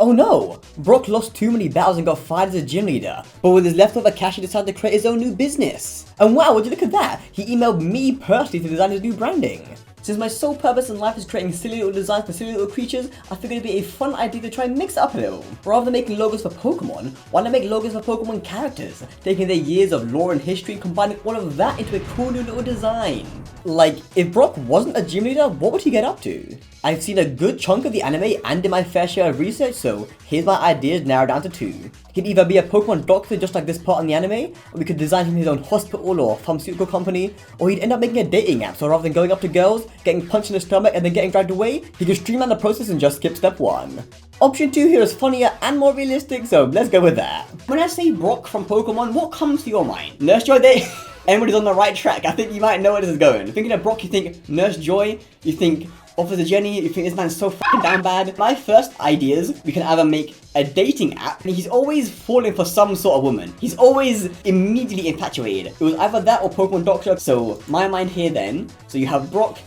Oh no! Brock lost too many battles and got fired as a gym leader, but with his leftover cash he decided to create his own new business. And wow, would you look at that? He emailed me personally to design his new branding. Since my sole purpose in life is creating silly little designs for silly little creatures, I figured it'd be a fun idea to try and mix it up a little. Rather than making logos for Pokemon, why not make logos for Pokemon characters, taking their years of lore and history and combining all of that into a cool new little design. Like, if Brock wasn't a gym leader, what would he get up to? I've seen a good chunk of the anime and did my fair share of research, so here's my ideas narrowed down to 2. He'd either be a Pokemon doctor just like this part in the anime, or we could design him his own hospital or pharmaceutical company, or he'd end up making a dating app, so rather than going up to girls, getting punched in the stomach and then getting dragged away, he could streamline the process and just skip step 1. Option 2 here is funnier and more realistic, so let's go with that. When I say Brock from Pokemon, what comes to your mind? Nurse Joy Day? Everybody's on the right track. I think you might know where this is going. Thinking of Brock, you think Nurse Joy, you think Officer Jenny, you think this man's so fucking down bad. My first ideas, we can either make a dating app, and he's always falling for some sort of woman. He's always immediately infatuated. It was either that or Pokemon Doctor. So my mind here then, so you have Brock,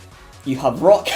you have Rock,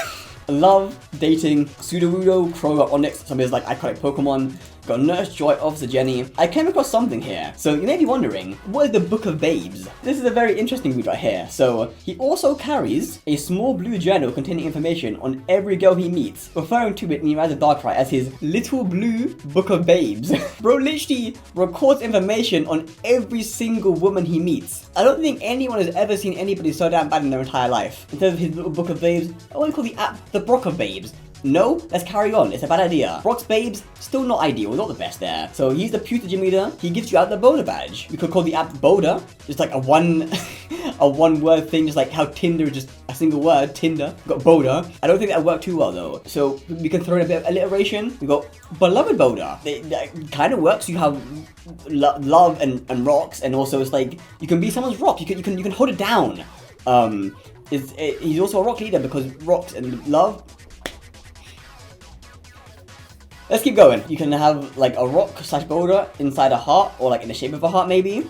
Love, dating, Sudowoodo, Koga, Onyx, some of his like iconic Pokemon. Got Nurse Joy, Officer Jenny. I came across something here. So you may be wondering, what is the Book of Babes? This is a very interesting read right here. So he also carries a small blue journal containing information on every girl he meets, referring to it in Rise of Darkrai as his little blue Book of Babes. Bro literally records information on every single woman he meets. I don't think anyone has ever seen anybody so damn bad in their entire life. Instead of his little Book of Babes, I want to call the app the Brock of Babes. No, let's carry on. It's a bad idea. Brock's Babes, still not ideal, not the best there. So he's the pewter gym leader. He gives you out the Boulder badge. We could call the app Boulder, just like a one word thing, just like how Tinder is just a single word, Tinder. We've got Boulder. I don't think that would work too well though. So we can throw in a bit of alliteration. We got Beloved Boulder. That kind of works. You have love and rocks, and also it's like you can be someone's rock. You can hold it down. He's also a rock leader because rocks and love. Let's keep going. You can have like a rock / boulder inside a heart, or like in the shape of a heart maybe.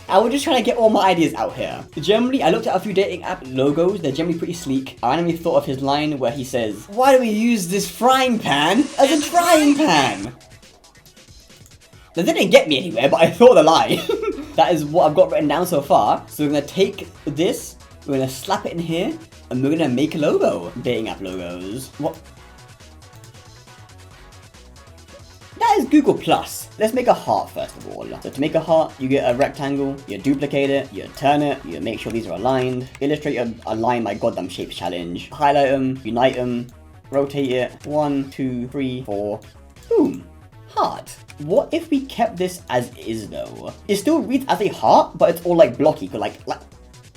I was just trying to get all my ideas out here. Generally, I looked at a few dating app logos. They're generally pretty sleek. I randomly thought of his line where he says, "Why do we use this frying pan as a frying pan?" That didn't get me anywhere, but I thought the line. That is what I've got written down so far. So we're gonna take this, we're gonna slap it in here, and we're gonna make a logo. Dating app logos. What? That is Google Plus. Let's make a heart first of all. So to make a heart, you get a rectangle, you duplicate it, you turn it, you make sure these are aligned. Illustrate align my goddamn shapes challenge. Highlight them, unite them, rotate it. 1, 2, 3, 4. Boom. Heart. What if we kept this as is though? It still reads as a heart, but it's all like blocky, like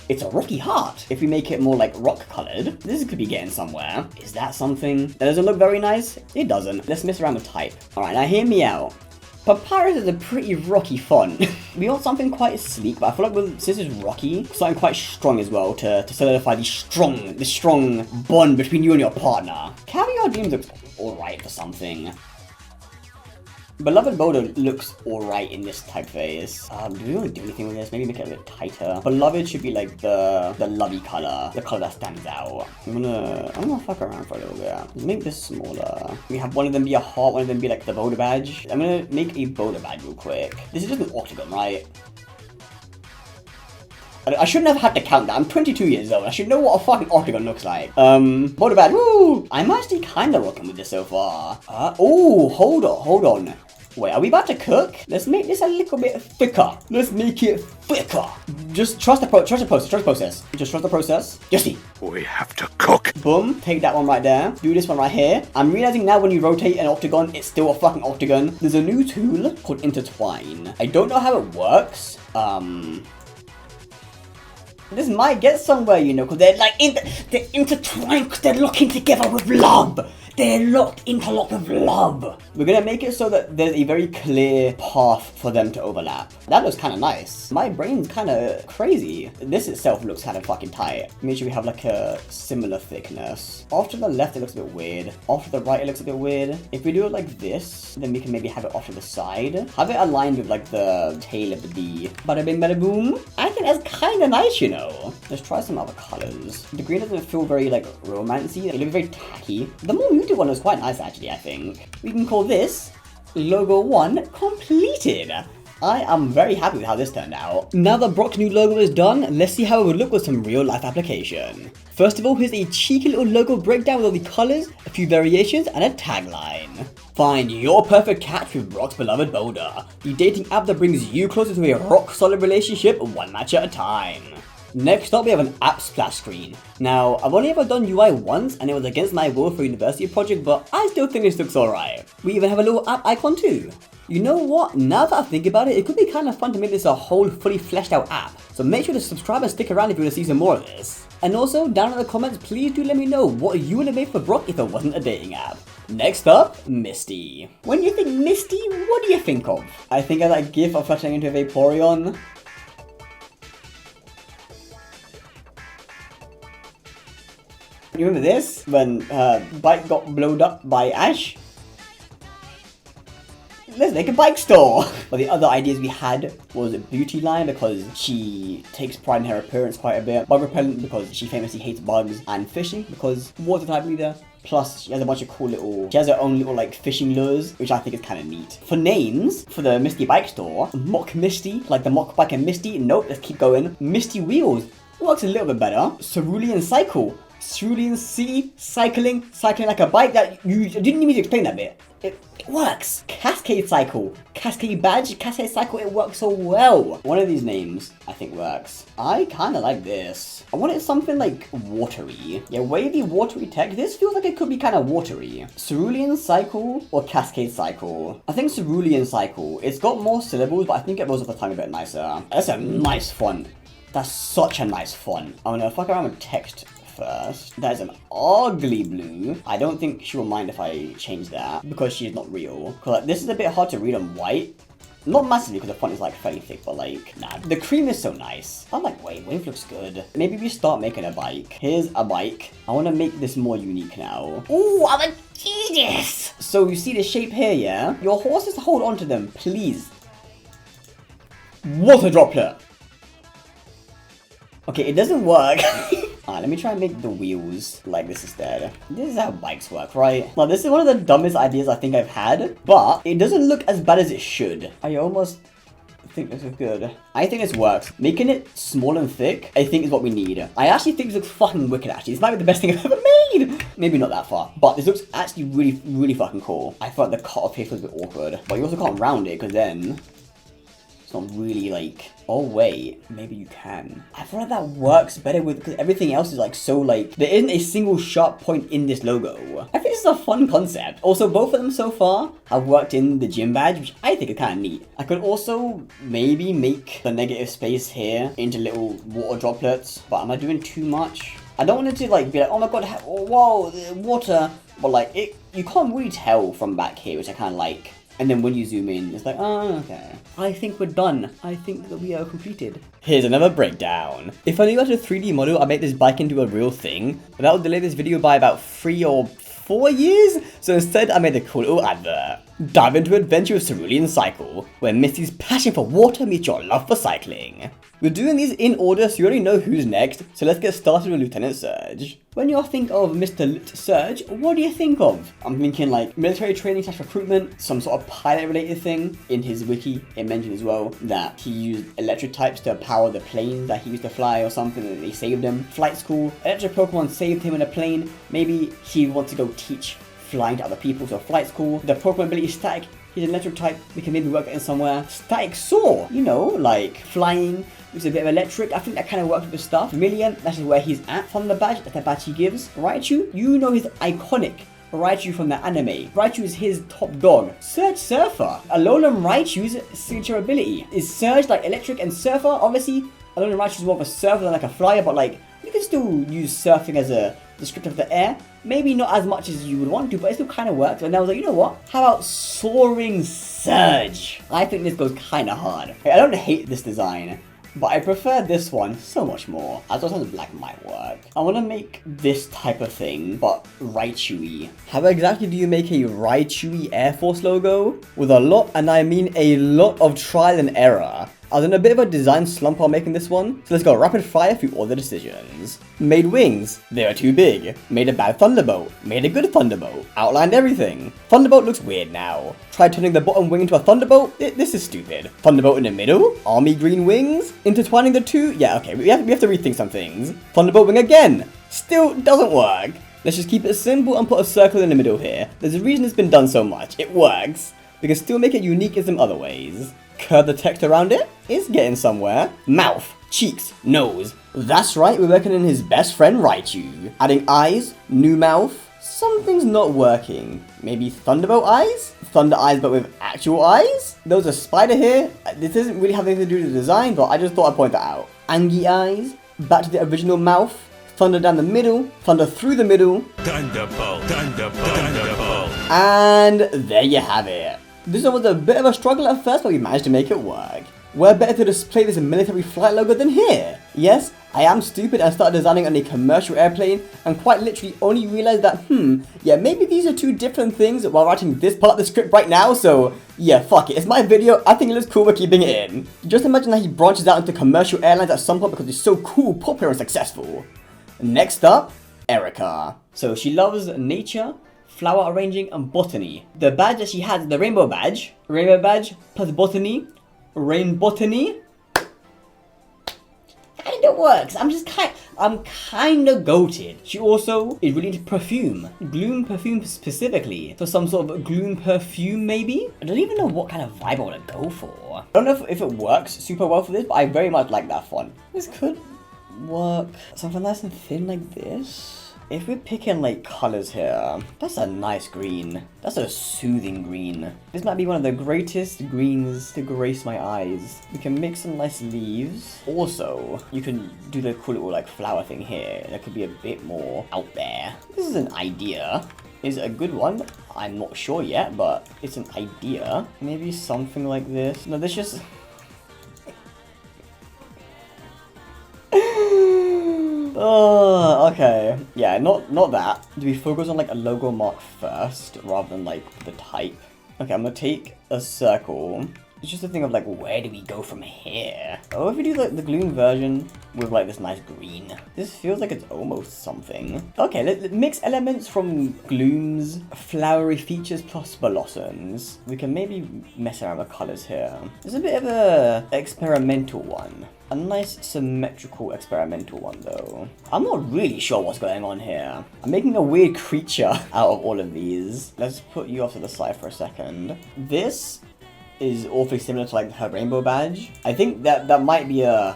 it's a rocky heart. If we make it more like rock colored, this could be getting somewhere. Is that something? That doesn't look very nice? It doesn't. Let's mess around with type. All right, now hear me out. Papyrus is a pretty rocky font. We want something quite sleek, but I feel like since it's rocky, something quite strong as well to solidify the strong bond between you and your partner. Caviar Dreams looks alright for something. Beloved Boulder looks alright in this typeface. Do we want to do anything with this? Maybe make it a bit tighter. Beloved should be like the lovey color, the color that stands out. I'm gonna fuck around for a little bit. Let's make this smaller. We have one of them be a heart, one of them be like the Boulder badge. I'm gonna make a Boulder badge real quick. This is just an octagon, right? I shouldn't have had to count that. I'm 22 years old. I should know what a fucking octagon looks like. Boulder badge. Woo! I'm actually kind of rocking with this so far. Oh, hold on. Wait, are we about to cook? Let's make this a little bit thicker. Let's make it thicker. Just trust the process. Just trust the process. Jesse. We have to cook. Boom. Take that one right there. Do this one right here. I'm realizing now when you rotate an octagon, it's still a fucking octagon. There's a new tool called Intertwine. I don't know how it works. This might get somewhere, you know, because they're like they're intertwined because they're locking together with love. They're interlocked with love. We're gonna make it so that there's a very clear path for them to overlap. That looks kind of nice. My brain's kind of crazy. This itself looks kind of fucking tight. Make sure we have like a similar thickness. Off to the left, it looks a bit weird. Off to the right, it looks a bit weird. If we do it like this, then we can maybe have it off to the side. Have it aligned with like the tail of the D. Bada bing, bada boom. I think that's kind of nice, you know. Let's try some other colors. The green doesn't feel very like romancy. It looks very tacky. The more muted one was quite nice actually, I think. We can call this Logo 1 completed. I am very happy with how this turned out. Now that Brock's new logo is done, let's see how it would look with some real life application. First of all, here's a cheeky little logo breakdown with all the colors, a few variations, and a tagline. Find your perfect catch with Brock's beloved Boulder, the dating app that brings you closer to a rock solid relationship one match at a time. Next up, we have an app splash screen. Now, I've only ever done UI once, and it was against my will for a university project, but I still think this looks alright. We even have a little app icon too. You know what, now that I think about it, it could be kind of fun to make this a whole fully fleshed out app. So make sure to subscribe and stick around if you want to see some more of this. And also, down in the comments, please do let me know what you would have made for Brock if it wasn't a dating app. Next up, Misty. When you think Misty, what do you think of? I think of that gif of flashing into a Vaporeon. You remember this? When her bike got blown up by Ash? Let's make a bike store! But the other ideas we had was a beauty line because she takes pride in her appearance quite a bit. Bug repellent because she famously hates bugs. And fishing because water type leader. Plus, she has a bunch of cool little... She has her own little, like, fishing lures, which I think is kind of neat. For names, for the Misty bike store, Mock Misty, like the Mock Bike and Misty. Nope, let's keep going. Misty Wheels works a little bit better. Cerulean Cycle. Cerulean Sea, cycling like a bike. That you didn't need me to explain that bit. It works. Cascade Cycle, Cascade Badge, Cascade Cycle, it works so well. One of these names, I think, works. I kind of like this. I wanted something like watery. Yeah, wavy, watery tech. This feels like it could be kind of watery. Cerulean Cycle or Cascade Cycle? I think Cerulean Cycle. It's got more syllables, but I think it rolls off the tongue a bit nicer. That's a nice font. That's such a nice font. I'm gonna fuck around with text first. That is an ugly blue. I don't think she will mind if I change that because she is not real. Cause like, this is a bit hard to read on white. Not massively because the font is like fairly thick, but like, nah. The cream is so nice. I'm like, wave looks good. Maybe we start making a bike. Here's a bike. I want to make this more unique now. Ooh, I'm a genius! So you see the shape here, yeah? Your horses hold on to them, please. Water droplet. Okay, it doesn't work. Alright, let me try and make the wheels like this instead. This is how bikes work, right? Now, this is one of the dumbest ideas I think I've had, but it doesn't look as bad as it should. I almost think this is good. I think this works. Making it small and thick, I think is what we need. I actually think this looks fucking wicked, actually. This might be the best thing I've ever made. Maybe not that far, but this looks actually really fucking cool. I thought the cut off here was a bit awkward, but you also can't round it because then it's not really like, oh wait, maybe you can. I feel like that works better with, because everything else is like so like, there isn't a single sharp point in this logo. I think this is a fun concept. Also, both of them so far have worked in the gym badge, which I think is kind of neat. I could also maybe make the negative space here into little water droplets, but am I doing too much? I don't want it to like be like, oh my god, whoa, water. But like, you can't really tell from back here, which I kind of like. And then when you zoom in, it's like, oh, okay. I think we're done. I think that we are completed. Here's another breakdown. If I knew how to 3D model, I'd make this bike into a real thing. But that would delay this video by about 3 or 4 years. So instead, I made a cool little advert. Dive into adventure with Cerulean Cycle, where Misty's passion for water meets your love for cycling. We're doing these in order, so you already know who's next. So let's get started with Lieutenant Surge. When you think of Mr. Lt. Surge, what do you think of? I'm thinking like military training / recruitment, some sort of pilot related thing. In his wiki, it mentioned as well that he used electric types to power the planes that he used to fly or something, and they saved him. Flight school, electric Pokemon saved him in a plane. Maybe he wants to go teach flying to other people, so flight school. The Pokemon ability is static. He's an electric type. We can maybe work that in somewhere. Static Soar, you know, like flying. It's a bit of electric. I think that kind of works with the stuff. Million, that's where he's at from the badge. That's the badge he gives. Raichu, you know he's iconic. Raichu from the anime. Raichu is his top dog. Surge Surfer. Alolan Raichu's signature ability. Is Surge like electric and Surfer? Obviously, Alolan Raichu is more of a surfer than like a flyer, but like, you can still use surfing as a descriptor of the air. Maybe not as much as you would want to, but it still kind of works. And I was like, you know what? How about Soaring Surge? I think this goes kind of hard. I don't hate this design, but I prefer this one so much more. As well as black might work. I want to make this type of thing, but Raichu-y. How exactly do you make a Raichu-y Air Force logo? With a lot, and I mean a lot of trial and error. I was in a bit of a design slump while making this one, so let's go rapid fire through all the decisions. Made wings, they are too big. Made a bad thunderbolt, made a good thunderbolt. Outlined everything. Thunderbolt looks weird now. Tried turning the bottom wing into a thunderbolt, this is stupid. Thunderbolt in the middle, army green wings, intertwining the two, yeah okay, we have to rethink some things. Thunderbolt wing again, still doesn't work. Let's just keep it simple and put a circle in the middle here. There's a reason it's been done so much, it works. We can still make it unique in some other ways. Curve the text around it, it's getting somewhere. Mouth, cheeks, nose. That's right, we're working in his best friend Raichu. Adding eyes, new mouth. Something's not working. Maybe Thunderbolt eyes? Thunder eyes but with actual eyes? There was a spider here. This doesn't really have anything to do with the design, but I just thought I'd point that out. Angie eyes, back to the original mouth. Thunder down the middle, thunder through the middle. Thunderbolt, thunderbolt, thunderbolt. And there you have it. This one was a bit of a struggle at first, but we managed to make it work. Where better to display this military flight logo than here? Yes, I am stupid and started designing on a commercial airplane and quite literally only realized that, yeah, maybe these are two different things while writing this part of the script right now, so yeah, fuck it, it's my video, I think it looks cool, we're keeping it in. Just imagine that he branches out into commercial airlines at some point because he's so cool, popular and successful. Next up, Erika. So she loves nature, flower arranging and botany. The badge that she has is the rainbow badge plus botany, rain botany. Kinda works. I'm kinda goated. She also is really into perfume. Gloom perfume specifically. So some sort of gloom perfume maybe? I don't even know what kind of vibe I want to go for. I don't know if it works super well for this, but I very much like that font. This could work. Something nice and thin like this. If we're picking like colors here, that's a nice green. That's a soothing green. This might be one of the greatest greens to grace my eyes. We can make some nice leaves. Also, you can do the cool little like flower thing here. That could be a bit more out there. This is an idea. Is it a good one? I'm not sure yet, but it's an idea. Maybe something like this. No, this just... Oh, okay. Yeah, not that. Do we focus on like a logo mark first rather than like the type? Okay, I'm gonna take a circle. It's just a thing of like, where do we go from here? Oh, if we do like the gloom version with like this nice green. This feels like it's almost something. Okay, let's mix elements from gloom's flowery features plus blossoms. We can maybe mess around with colors here. It's a bit of a experimental one. A nice symmetrical experimental one though. I'm not really sure what's going on here. I'm making a weird creature out of all of these. Let's put you off to the side for a second. This is awfully similar to like her rainbow badge. I think that might be a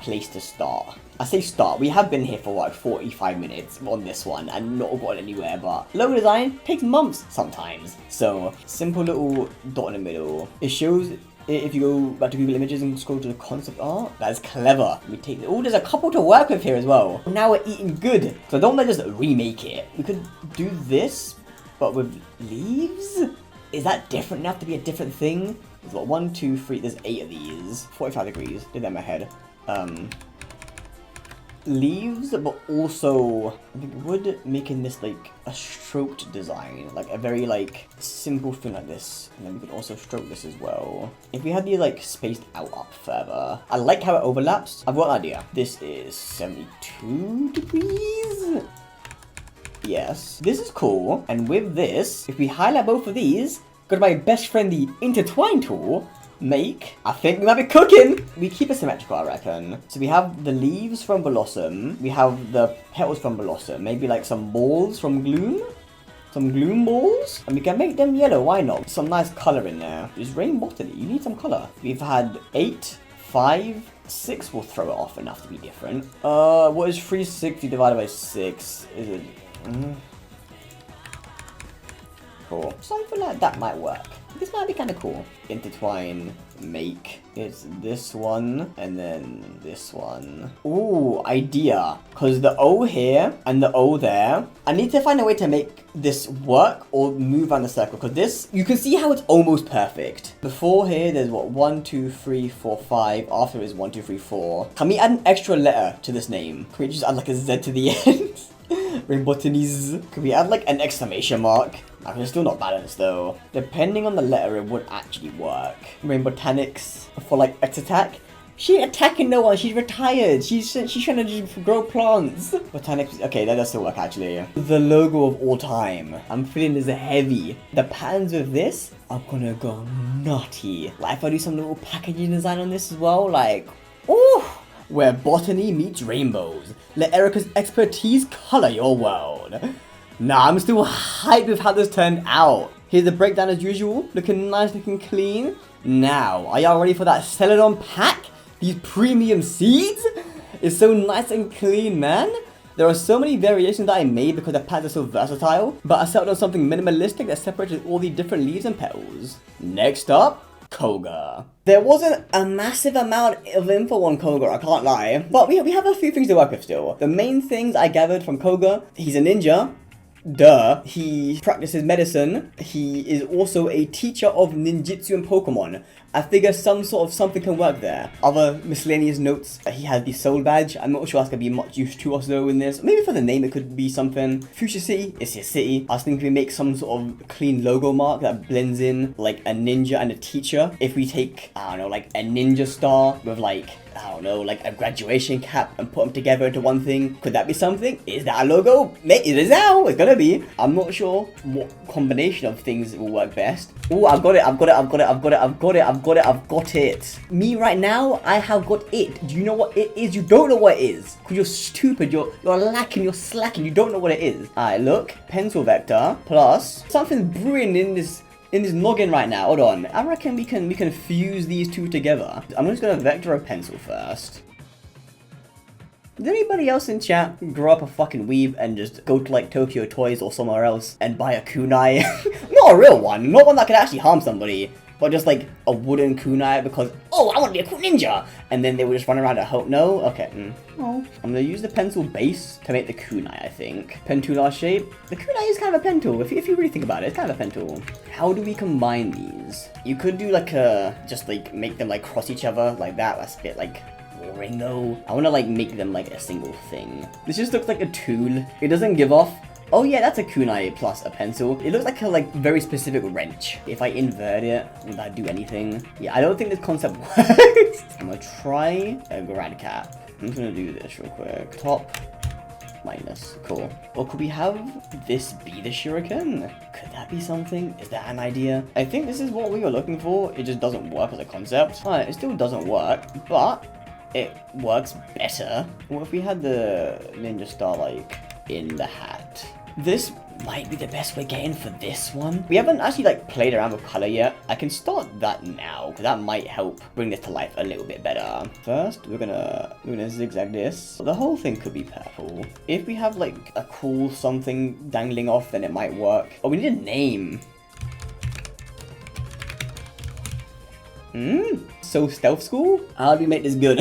place to start. I say start, we have been here for like 45 minutes on this one and not gotten anywhere, but logo design takes months sometimes. So simple little dot in the middle. It shows, if you go back to Google Images and scroll to the concept art, that is clever. We take, oh, there's a couple to work with here as well. Now we're eating good. So don't let us remake it. We could do this, but with leaves? Is that different enough to be a different thing? There's what, 1, 2, 3, there's 8 of these. 45 degrees, did that in my head. Leaves, but also I think would making this like a stroked design, like a very like simple thing like this, and then we could also stroke this as well. If we had these like spaced out up further, I like how it overlaps. I've got an idea. This is 72 degrees. Yes, this is cool. And with this, if we highlight both of these, go to my best friend, the intertwine tool. Make, I think we might be cooking. We keep it symmetrical, I reckon. So we have the leaves from Blossom. We have the petals from Blossom. Maybe like some balls from Gloom. Some Gloom balls. And we can make them yellow, why not? Some nice color in there. Is rain botany? You need some color. We've had 8, 5, 6 will throw it off enough to be different. What is 360 divided by 6? Is it... Cool. Something like that might work. This might be kind of cool. Intertwine, make. It's this one, and then this one. Ooh, idea. Because the O here, and the O there. I need to find a way to make this work, or move around the circle. Because this, you can see how it's almost perfect. Before here, there's what, 1, 2, 3, 4, 5. After is 1, 2, 3, 4. Can we add an extra letter to this name? Can we just add like a Z to the end? Rainbotanies. Could we add like an exclamation mark? It's still not balanced though. Depending on the letter, it would actually work. I mean, botanics for like X attack. She ain't attacking no one, she's retired. She's trying to just grow plants. Botanics, okay, that does still work actually. The logo of all time. I'm feeling this heavy. The patterns with this are gonna go nutty. Like if I do some little packaging design on this as well, like, ooh. Where botany meets rainbows. Let Erika's expertise color your world. Nah, I'm still hyped with how this turned out. Here's the breakdown as usual. Looking nice, looking clean. Now, are y'all ready for that Celadon pack? These premium seeds? It's so nice and clean, man. There are so many variations that I made because the pads are so versatile, but I settled on something minimalistic that separated all the different leaves and petals. Next up, Koga. There wasn't a massive amount of info on Koga, I can't lie, but we have a few things to work with still. The main things I gathered from Koga, he's a ninja. Duh. He practices medicine. He is also a teacher of ninjutsu and Pokemon. I figure some sort of something can work there. Other miscellaneous notes. He has the soul badge. I'm not sure that's gonna be much use to us though in this. Maybe for the name it could be something. Future City is his city. I was thinking we make some sort of clean logo mark that blends in like a ninja and a teacher. If we take, I don't know, like a ninja star with like, I don't know, like a graduation cap and put them together into one thing. Could that be something? Is that a logo? Mate, it is now. It's gonna be. I'm not sure what combination of things will work best. Oh, I've got it. Me right now, I have got it. Do you know what it is? You don't know what it is. Because you're stupid. You're lacking. You're slacking. You don't know what it is. Alright, look. Pencil vector plus something brewing in this noggin right now. Hold on. I reckon we can fuse these two together. I'm just gonna vector a pencil first. Did anybody else in chat grow up a fucking weeb and just go to like Tokyo Toys or somewhere else and buy a kunai? Not a real one. Not one that could actually harm somebody. But just like a wooden kunai because, oh, I want to be a cool ninja. And then they would just run around at home. No? Okay. Oh. I'm going to use the pencil base to make the kunai, I think. Pentular shape. The kunai is kind of a pen tool. If you really think about it, it's kind of a pen tool. How do we combine these? You could do like just like make them like cross each other like that. That's a bit like boring though. I want to like make them like a single thing. This just looks like a tool. It doesn't give off. Oh yeah, that's a kunai plus a pencil. It looks like a like very specific wrench. If I invert it, will that do anything? Yeah, I don't think this concept works. I'm gonna try a grad cap. I'm just gonna do this real quick. Top minus, cool. Or could we have this be the shuriken? Could that be something? Is that an idea? I think this is what we were looking for. It just doesn't work as a concept. Alright, it still doesn't work, but it works better. What if we had the ninja star like in the hat? This might be the best we're getting for this one. We haven't actually like played around with color yet. I can start that now because that might help bring this to life a little bit better. First, we're gonna zigzag this. The whole thing could be purple. If we have like a cool something dangling off, then it might work. Oh, we need a name. So stealth school? How do we make this good?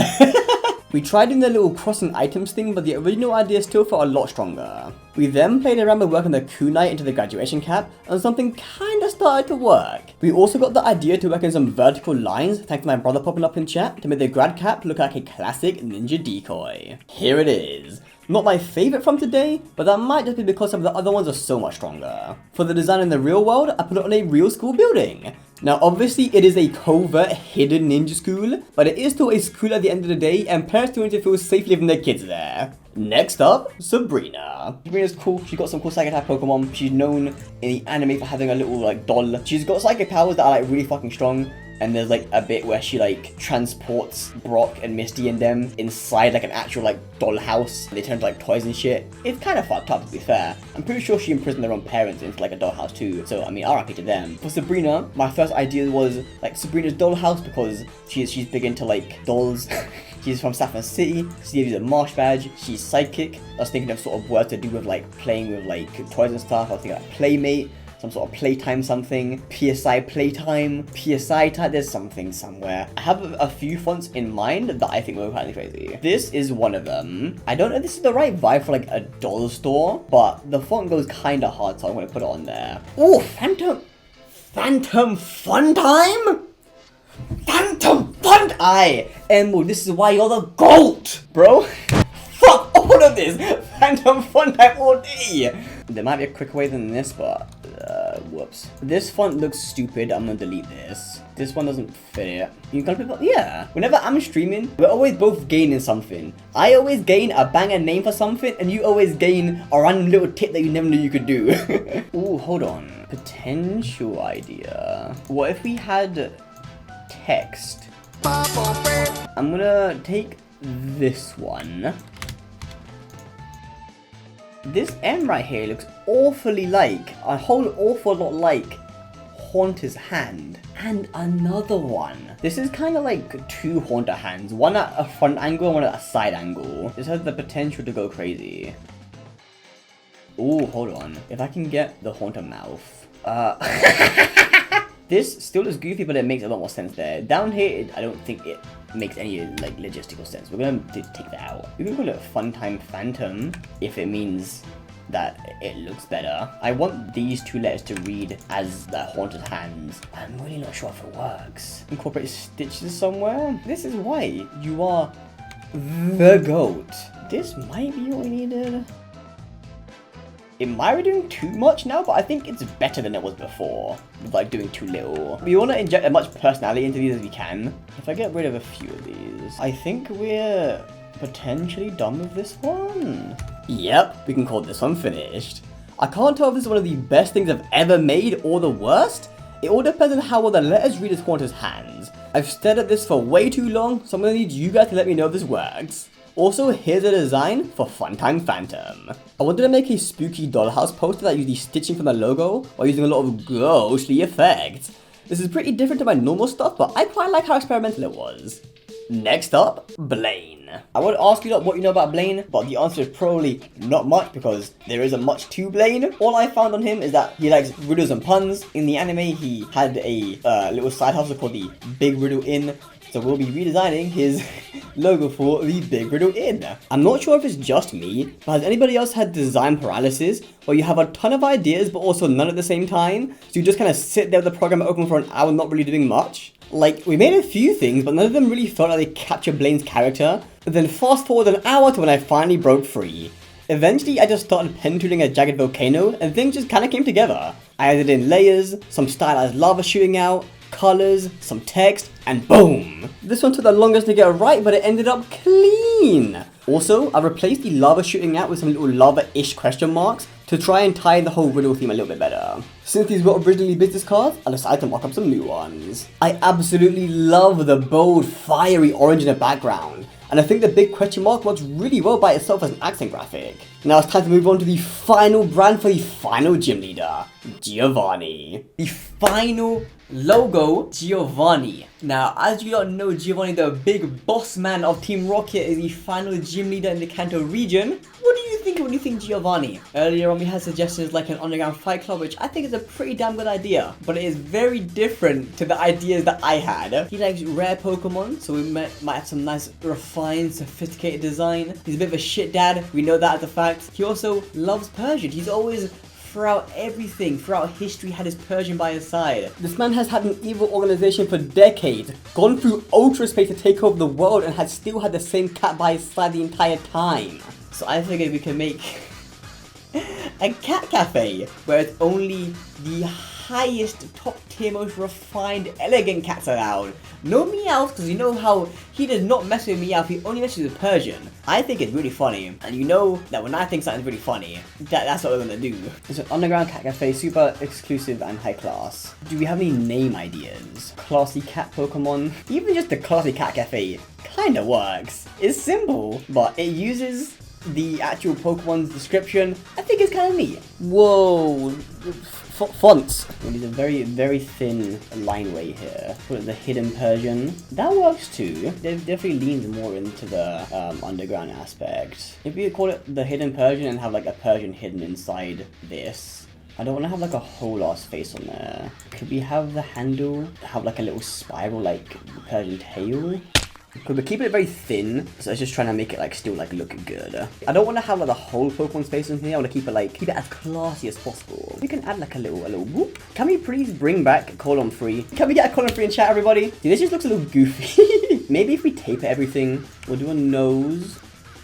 We tried doing the little crossing items thing, but the original idea still felt a lot stronger. We then played around with working the kunai into the graduation cap, and something kinda started to work. We also got the idea to work in some vertical lines, thanks to my brother popping up in chat, to make the grad cap look like a classic ninja decoy. Here it is. Not my favourite from today, but that might just be because some of the other ones are so much stronger. For the design in the real world, I put it on a real school building. Now obviously it is a covert hidden ninja school, but it is still a school at the end of the day and parents do need to feel safe leaving their kids there. Next up, Sabrina. Sabrina's cool, she's got some cool psychic type Pokemon. She's known in the anime for having a little like doll. She's got psychic powers that are like really fucking strong. And there's like a bit where she like transports Brock and Misty and them inside like an actual like dollhouse. They turn to like toys and shit. It's kind of fucked up to be fair. I'm pretty sure she imprisoned their own parents into like a dollhouse too. So I mean, RIP to them. For Sabrina, my first idea was like Sabrina's dollhouse because she's big into like dolls. She's from Saffron City. She gives you a marsh badge. She's psychic. I was thinking of sort of words to do with like playing with like toys and stuff. I was thinking like playmate. Some sort of playtime something, PSI playtime, PSI type, there's something somewhere. I have a few fonts in mind that I think were kind of crazy. This is one of them. I don't know if this is the right vibe for like a doll store, but the font goes kind of hard, so I'm going to put it on there. Oh, Phantom Fun Time? Phantom Fun Emerald, this is why you're the GOAT, bro. Fuck all of this. Phantom Fun Time all day. There might be a quicker way than this, but Whoops. This font looks stupid. I'm gonna delete this. This one doesn't fit it. You can people, yeah. Whenever I'm streaming, we're always both gaining something. I always gain a banger name for something, and you always gain a random little tip that you never knew you could do. Ooh, hold on. Potential idea. What if we had text? I'm gonna take this one. This M right here looks awfully like, a whole awful lot like Haunter's hand. And another one. This is kind of like two Haunter hands. One at a front angle and one at a side angle. This has the potential to go crazy. Ooh, hold on. If I can get the Haunter mouth. This still is goofy, but it makes a lot more sense there. Down here, I don't think it makes any like logistical sense. We're gonna take that out. We can call it Funtime Phantom if it means that it looks better. I want these two letters to read as the Haunted Hands. I'm really not sure if it works. Incorporate stitches somewhere. This is why you are the GOAT. This might be what we needed. It might be doing too much now, but I think it's better than it was before. Like doing too little. We want to inject as much personality into these as we can. If I get rid of a few of these, I think we're potentially done with this one. Yep, we can call this one finished. I can't tell if this is one of the best things I've ever made or the worst. It all depends on how well the letters read as Haunter's hands. I've stared at this for way too long, so I'm gonna need you guys to let me know if this works. Also, here's a design for Funtime Phantom. I wanted to make a spooky dollhouse poster that used the stitching from the logo while using a lot of ghostly effects. This is pretty different to my normal stuff, but I quite like how experimental it was. Next up, Blaine. I would ask you what you know about Blaine, but the answer is probably not much because there isn't much to Blaine. All I found on him is that he likes riddles and puns. In the anime, he had a little side hustle called the Big Riddle Inn. So we'll be redesigning his logo for the Big Riddle Inn. I'm not sure if it's just me, but has anybody else had design paralysis, where you have a ton of ideas but also none at the same time? So you just kind of sit there with the program open for an hour not really doing much? Like, we made a few things, but none of them really felt like they captured Blaine's character. But then fast forward an hour to when I finally broke free. Eventually, I just started pen tooling a jagged volcano, and things just kind of came together. I added in layers, some stylized lava shooting out, colors, some text, and boom! This one took the longest to get right, but it ended up clean! Also, I replaced the lava shooting out with some little lava-ish question marks to try and tie in the whole riddle theme a little bit better. Since these were originally business cards, I decided to mock up some new ones. I absolutely love the bold, fiery orange in the background, and I think the big question mark works really well by itself as an accent graphic. Now it's time to move on to the final brand for the final gym leader, Giovanni. The final logo, Giovanni. Now, as you don't know, Giovanni, the big boss man of Team Rocket, is the final gym leader in the Kanto region. What do you think when you think Giovanni? Earlier on we had suggestions like an underground fight club, which I think is a pretty damn good idea, but it is very different to the ideas that I had. He likes rare Pokemon, so we might have some nice refined, sophisticated design. He's a bit of a shit dad, we know that as a fact. He also loves Persian. He's always, throughout history, had his Persian by his side. This man has had an evil organization for decades, gone through ultra space to take over the world, and has still had the same cat by his side the entire time. So I figured we can make a cat cafe where it's only the highest, top tier, most refined, elegant cats allowed. No meows, because you know how he does not mess with meow, he only messes with Persian. I think it's really funny, and you know that when I think something's really funny, that's what we're gonna do. It's an underground cat cafe, super exclusive and high class. Do we have any name ideas? Classy cat Pokemon? Even just the classy cat cafe kinda works. It's simple, but it uses the actual Pokemon's description. I think it's kind of neat. Whoa, fonts. We need a very, very thin lineway here. Put it the hidden Persian. That works too. It definitely leans more into the underground aspect. If we call it the hidden Persian and have like a Persian hidden inside this. I don't want to have like a whole ass face on there. Could we have the handle have like a little spiral like Persian tail? Because we're keeping it very thin, so it's just trying to make it like still like look good. I don't want to have like the whole Pokemon space in here. I want to keep it as classy as possible. We can add like a little whoop. Can we please bring back colon free? Can we get a colon free in chat, everybody? Dude, this just looks a little goofy. Maybe if we taper everything, we'll do a nose.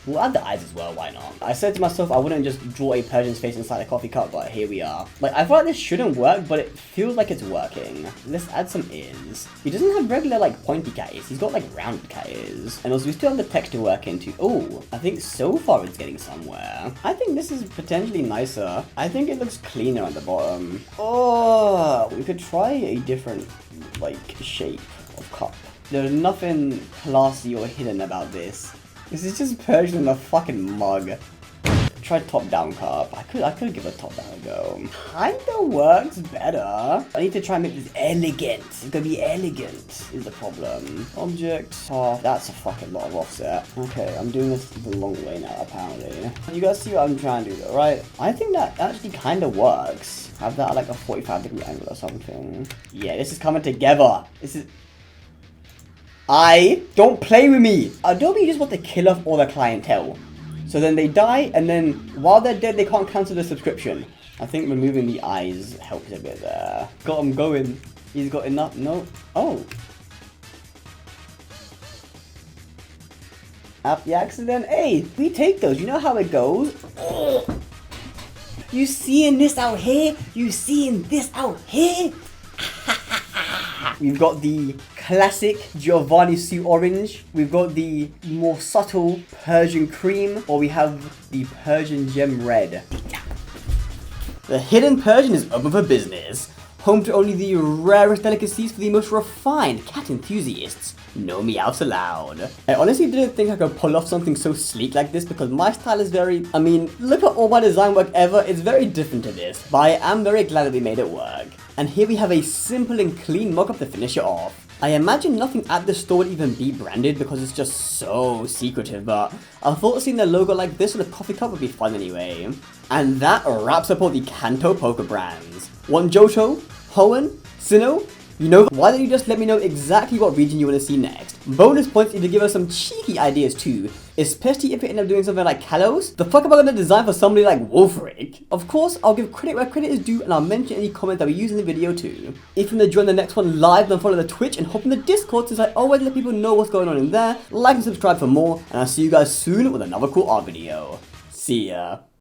We'll add the eyes as well, why not? I said to myself I wouldn't just draw a Persian's face inside a coffee cup, but here we are. Like, I feel like this shouldn't work, but it feels like it's working. Let's add some ears. He doesn't have regular, like, pointy cat ears. He's got, like, rounded cat ears. And also, we still have the texture working too. Oh, I think so far it's getting somewhere. I think this is potentially nicer. I think it looks cleaner on the bottom. Oh, we could try a different, like, shape of cup. There's nothing classy or hidden about this. This is just Persian in a fucking mug. Try top-down cup. I could give a top-down a go. Kinda works better. I need to try and make this elegant. It's gonna be elegant is the problem. Object. Oh, that's a fucking lot of offset. Okay, I'm doing this the long way now, apparently. You guys see what I'm trying to do though, right? I think that actually kinda works. Have that at like a 45-degree angle or something. Yeah, this is coming together. This is... Don't play with me! Adobe just want to kill off all the clientele. So then they die, and then while they're dead, they can't cancel the subscription. I think removing the eyes helps a bit there. Got him going. He's got enough. No. Oh. Happy accident. Hey, we take those. You know how it goes. Oh. You seeing this out here? You seeing this out here? We've got the classic Giovanni suit orange. We've got the more subtle Persian cream, or we have the Persian gem red. The hidden Persian is open for business. Home to only the rarest delicacies for the most refined cat enthusiasts. No meows allowed. I honestly didn't think I could pull off something so sleek like this because my style is very... I mean, look at all my design work ever. It's very different to this, but I am very glad that we made it work. And here we have a simple and clean mock-up to finish it off. I imagine nothing at the store would even be branded because it's just so secretive, but I thought seeing the logo like this on a coffee cup would be fun anyway. And that wraps up all the Kanto poker brands. Want Johto? Hoenn? Sinnoh? You know, why don't you just let me know exactly what region you want to see next? Bonus points if you give us some cheeky ideas too, especially if you end up doing something like Kalos. The fuck am I gonna design for somebody like Wolfric? Of course, I'll give credit where credit is due and I'll mention any comments that we use in the video too. If you want to join the next one live, then follow the Twitch and hop in the Discord since I always let people know what's going on in there. Like and subscribe for more, and I'll see you guys soon with another cool art video. See ya.